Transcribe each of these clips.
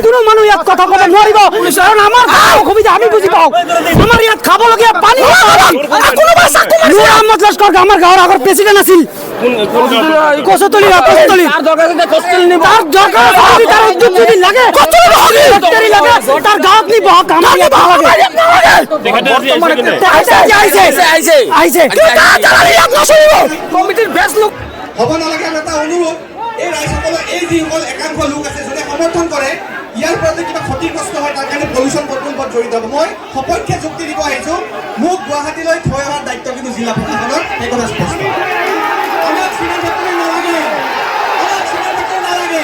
কোনো মানুহ ইয়াত কথা ক'ব নোৱাৰিব কাৰণ আমাৰ অসুবিধা আমি বুজি পাওঁ আমাৰ ইয়াত খাবলগীয়া পানী আহমদ লস্কৰ আমাৰ গাঁৱৰ আগৰ প্ৰেচিডেণ্ট আছিল কচতলি তাৰ দৰকাৰ তাৰ উদ্যোগ যদি লাগে তাৰ গাঁৱত নি বহক আমাৰ ইয়াত কমিটিৰ বেষ্ট লোক হ'ব নালাগে। এটা অনুৰোধ, এই ৰাইজসকলৰ এই যিসকল একাংশ লোক আছে যোনে সমৰ্থন কৰে ইয়াৰ পৰা যদি কিবা ক্ষতিগ্ৰস্ত হয় তাৰ কাৰণে পলিউশ্যন কণ্ট্ৰল জড়িত হ'ব। মই সপক্ষে যুক্তি দিব আহিছোঁ। মোক গুৱাহাটীলৈ থৈ অহাৰ দায়িত্ব কিন্তু জিলা প্ৰশাসনৰ, সেই কথা স্পষ্ট। আমাক চিমেণ্ট ফেক্টৰী নালাগে, আমাক চিমেণ্ট ফেক্টৰী নালাগে।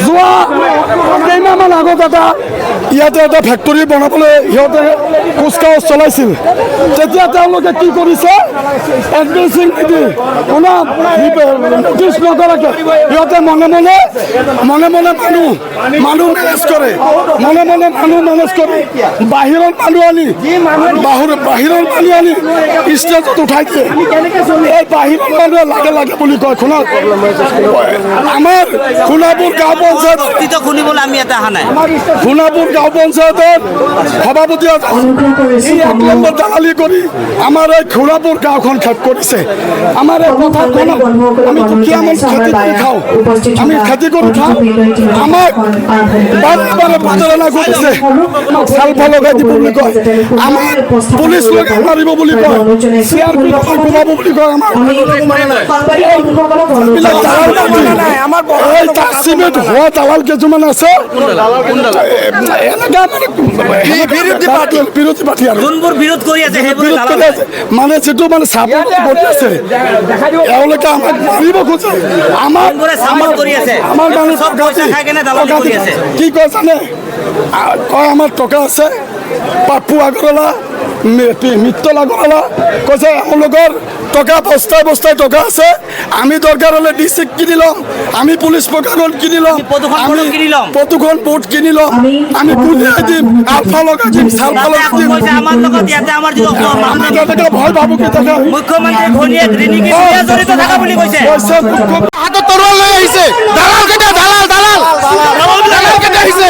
যোৱা কেইমাহমান আগত ইয়াতে এটা ফেক্টৰী বনাবলৈ সিহঁতে কুচকাৱাজ চলাইছিল। তেতিয়া তেওঁলোকে কি কৰিছে, এডভাইচিং নিদি নটিচ নকৰাকৈ সিহঁতে মনে মনে মানুহ মেনেজ কৰে, মনে মানুহ মেনেজ কৰি বাহিৰৰ মানুহ আনি ষ্টেজত উঠাই দিয়ে। এই বাহিৰৰ মানুহে লাগে বুলি কয়। আমাৰ সোণাপুৰ গাঁও পঞ্চায়ত সোণাপুৰ গাঁও পঞ্চায়তৰ সভাপতি এক নম্বৰ দালালি কৰি আমাৰ এই সোণাপুৰ গাঁওখন শেষ কৰিছে। আমাৰ এই পথাৰখন আমি দুখীয়া মানুহ খেতি কৰি খাওঁ, আমি খেতি কৰি খাওঁ। আমাক বাৰে প্ৰতাৰণা কৰিছে, চালফা লগাই দিব বুলি কয়, আমাৰ পুলিচ লগাই মাৰিব বুলি কয়, CRP কমাব বুলি কয়। আমাৰ চিমেণ্ট হোৱা দালাল কেইজনমান আছে, বিৰোধী পাৰ্টি আৰু মানে যিটো মানে চাপৰ্ট কৰি আছে এওঁলোকে আমাক মাৰিব খোজে। আমাৰ মানুহ কি কয় জানে, কয় আমাৰ টকা আছে, পাপ্পু আগৰৱালা মিত্তল আগৰৱালা কৈছে এওঁলোকৰ টকা বস্তাই টকা আছে, আমি দৰকাৰ হ'লে ডিস্ট্ৰিক্ট কিনি ল'ম, আমি পুলিচ প্ৰশাসন কিনি ল'ম, প্ৰদূষণ বোৰ্ড কিনি ল'ম, আমি পুলিচ দিম, আলফা লগাই দিম, চালফা লগাই দিম। ভয় ভাবো কি হাতত তৰোৱাল লৈ আহিছে, দালাল কেইটা আহিছে।